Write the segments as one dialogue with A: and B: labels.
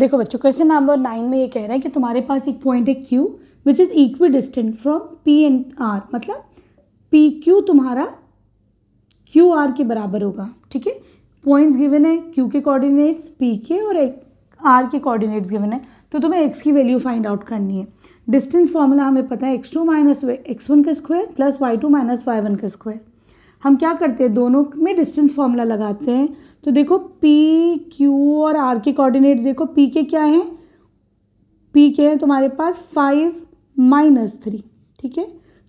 A: देखो बच्चों, question number 9 में ये कह रहा है कि तुम्हारे पास एक पॉइंट है Q which is equi distant from P and R, मतलब PQ तुम्हारा QR के बराबर होगा। ठीक है, पॉइंट्स गिवन है, Q के कोऑर्डिनेट्स P के और R के कोऑर्डिनेट्स गिवन है, तो तुम्हें X की वैल्यू फाइंड आउट करनी है। डिस्टेंस फॉर्मूला हमें पता है x2 माइनस x1 का square plus y2 minus y1 का स्क्वायर। हम क्या करते हैं, दोनों में डिस्टेंस फॉर्मूला लगाते हैं। तो देखो P Q और R के कोऑर्डिनेट्स देखो, P के क्या हैं, P के हैं तुम्हारे पास 5 माइनस 3, ठीक है।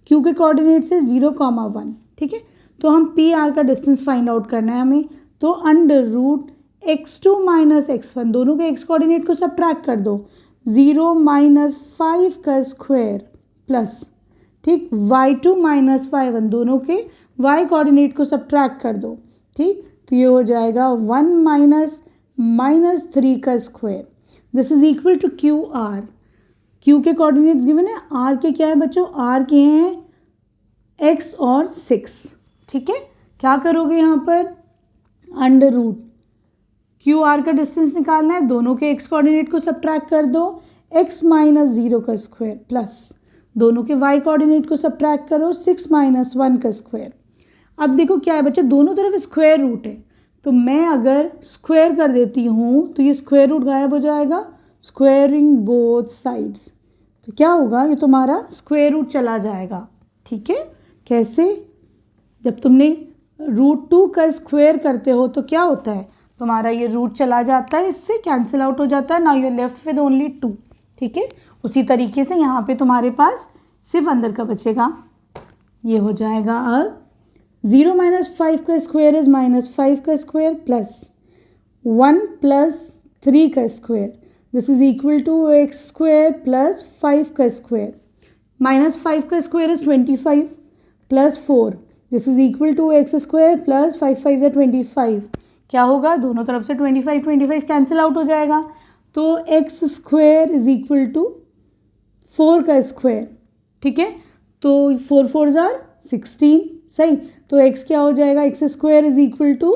A: Q के कोऑर्डिनेट्स है 0,1, ठीक है। तो हम P R का डिस्टेंस फाइंड आउट करना है हमें। तो under root x2 minus x1, दोनों के x कोऑर्डिनेट को सब्ट्रैक्ट कर दो, 0 माइनस 5 का स्क्वायर प्लस, ठीक, y2 माइनस y1, दोनों के y कोऑर्डिनेट को सब्ट्रैक्ट कर दो, ठीक। तो ये हो जाएगा 1 माइनस 3 का square. This is equal to Q R. Q के कोऑर्डिनेट्स गिवन है, आर के क्या है बच्चों, आर के हैं x और 6, ठीक है। क्या करोगे यहाँ पर, अंडर रूट क्यू आर का डिस्टेंस निकालना है, दोनों के x कोऑर्डिनेट को सब्ट्रैक्ट कर दो, x माइनस 0 का स्क्वायर प्लस दोनों के y कोऑर्डिनेट को सब्ट्रैक्ट करो, 6 माइनस 1 का स्क्वायर। अब देखो क्या है बच्चे, दोनों तरफ स्क्वायर रूट है, तो मैं अगर स्क्वायर कर देती हूँ तो ये स्क्वायर रूट गायब हो जाएगा, स्क्वायरिंग बोथ साइड्स, तो क्या होगा, ये तुम्हारा स्क्वायर रूट चला जाएगा, ठीक है। कैसे, जब तुमने √2 का स्क्वायर करते हो तो क्या होता है, तुम्हारा ये रूट चला जाता है, इससे कैंसिल आउट हो जाता है, now you are left with only 2, ठीक है। उसी तरीके से यहाँ पे तुम्हारे पास सिर्फ अंदर का बचेगा, ये हो जाएगा अब 0 माइनस 5 का स्क्वायर इज माइनस 5 का स्क्वायर प्लस 1 प्लस 3 का square, this is equal to x square plus 5 का स्क्वायर, माइनस 5 का square is 25 plus 4, this is equal to x square plus 5 5 या 25। क्या होगा, दोनों तरफ से 25 कैंसिल आउट हो जाएगा, तो x square is equal to 4 का स्क्वायर, ठीक है। तो 4 4 जार 16, सही। तो x क्या हो जाएगा, x square is equal to,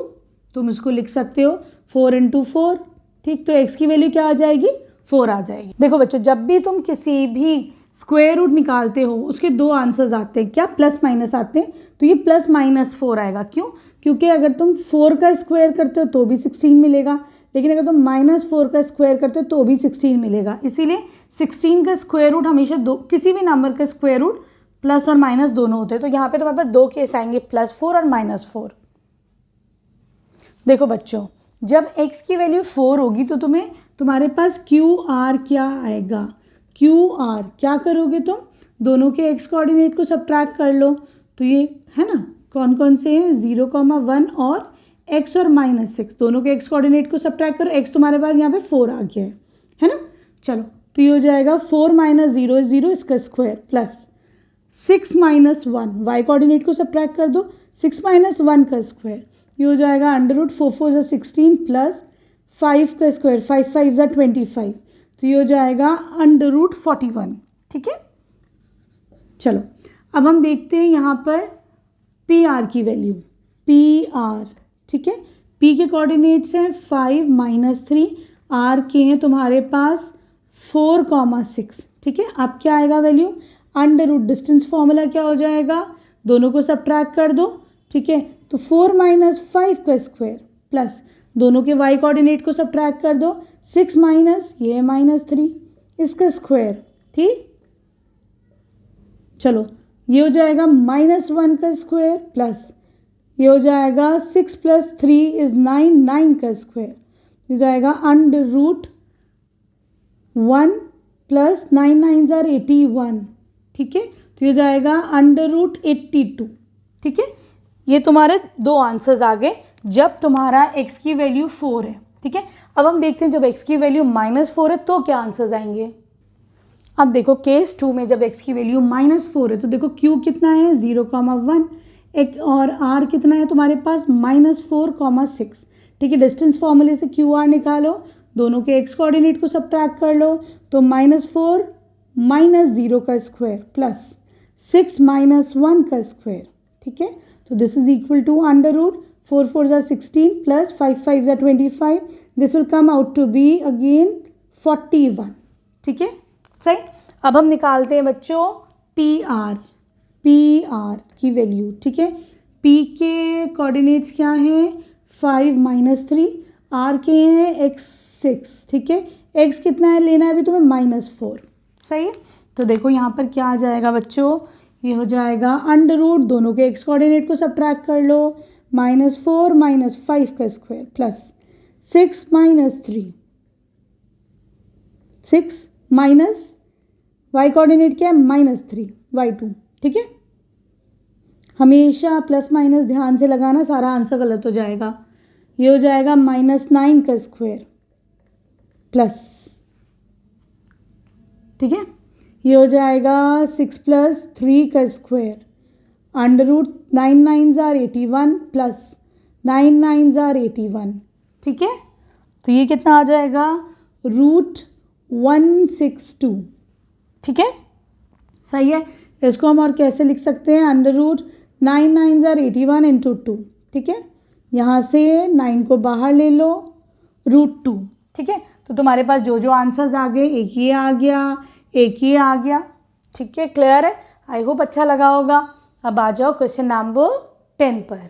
A: तुम इसको लिख सकते हो 4 इंटू 4, ठीक। तो x की वैल्यू क्या आ जाएगी, 4 आ जाएगी। देखो बच्चों, जब भी तुम किसी भी स्क्वायर रूट निकालते हो उसके दो आंसर्स आते हैं, क्या, प्लस माइनस आते हैं, तो ये प्लस माइनस 4 आएगा। क्यों, क्योंकि अगर तुम 4 का स्क्वायर करते हो तो भी 16 मिलेगा, लेकिन अगर तुम माइनस 4 का स्क्वायर करते हो तो भी 16 मिलेगा। इसीलिए 16 का स्क्वायर रूट हमेशा दो, किसी भी नंबर का स्क्वायर रूट प्लस और माइनस दोनों होते हैं, तो यहाँ पे तुम्हारे पास दो केस आएंगे, +4 और -4। देखो बच्चों, जब x की वैल्यू 4 होगी तो तुम्हारे पास QR क्या आएगा, QR क्या करोगे तुम, दोनों के x कोऑर्डिनेट को सब्ट्रैक्ट कर लो, तो ये है ना, कौन कौन से हैं, 0,1 और x और -6, दोनों के x कोऑर्डिनेट को सब्ट्रैक्ट करो, x तुम्हारे पास यहाँ पे 4 आ गया है ना। चलो, तो ये हो जाएगा 4 माइनस 0 इज 0, इसका square plus 6 minus 1, Y coordinate को सब्ट्रैक्ट कर दो, 6 माइनस 1 का स्क्वायर, ये हो जाएगा अंडर रूट 4 4 16 प्लस 5 का स्क्वायर, 5 5 25, तो ये हो जाएगा अंडर रूट 41, ठीक है। चलो, अब हम देखते हैं यहाँ पर पी आर की वैल्यू, पी आर, ठीक है। पी के कोऑर्डिनेट्स हैं 5 माइनस 3, आर के हैं तुम्हारे पास 4,6, ठीक है। अब क्या आएगा value, under root distance formula क्या हो जाएगा, दोनों को सब्ट्रैक्ट कर दो, ठीक है। तो 4 माइनस 5 का स्क्वायर प्लस दोनों के y कोऑर्डिनेट को सब्ट्रैक्ट कर दो, 6 माइनस ये -3, इसका स्क्वायर, ठीक। चलो, ये हो जाएगा -1 का स्क्वायर प्लस ये हो जाएगा 6 प्लस 3 इज 9, 9 का स्क्वायर, ये हो जाएगा अंडर रूट 1 प्लस 9 9 जार 81, ठीक है। तो ये जाएगा अंडर रूट 82, ठीक है। ये तुम्हारे दो आंसर्स आ गए जब तुम्हारा x की वैल्यू 4 है, ठीक है। अब हम देखते हैं जब x की वैल्यू -4 है तो क्या आंसर्स आएंगे। अब देखो केस 2 में जब x की वैल्यू -4 है तो देखो q कितना है, 0,1, एक और r कितना है तुम्हारे पास, -4,6, ठीक है। डिस्टेंस फॉर्मूले से QR निकालो, दोनों के x कोऑर्डिनेट को सब्ट्रैक्ट कर लो, तो -4 -0 का स्क्वायर प्लस 6 माइनस 1 का स्क्वायर, ठीक है। तो this is equal to under root 4 4 16 plus 5 5 25, this will come out to be again 41, ठीक है सही। अब हम निकालते हैं बच्चों पी आर की वैल्यू, ठीक है। पी के कोऑर्डिनेट्स क्या हैं 5 - 3, आर के हैं x6, ठीक है। x कितना है लेना है अभी तुम्हें -4, सही है। तो देखो यहाँ पर क्या आ जाएगा बच्चों, ये हो जाएगा अंडर रूट, दोनों के x कोऑर्डिनेट को सब्ट्रैक्ट कर लो, -4 - 5 का square plus 6 - 3, 6 minus y coordinate क्या है -3 y2, ठीक है। हमेशा प्लस माइनस ध्यान से लगाना, सारा आंसर गलत हो जाएगा। ये हो जाएगा -9 का स्क्वायर प्लस, ठीक है। ये हो जाएगा 6 + 3 का स्क्वायर अंडर रूट 9 × 9 = 81 प्लस 9 × 9 = 81, ठीक है। तो ये कितना आ जाएगा √162, ठीक है सही है। इसको हम और कैसे लिख सकते हैं, अंडर रूट 9 × 9 = 81 × 2, ठीक है। यहाँ से 9 को बाहर ले लो, √2, ठीक है। तो तुम्हारे पास जो जो आंसर्स आ गए, एक ये आ गया, एक ये आ गया, ठीक है। क्लियर है, आई होप अच्छा लगा होगा। अब आ जाओ क्वेश्चन नंबर 10 पर।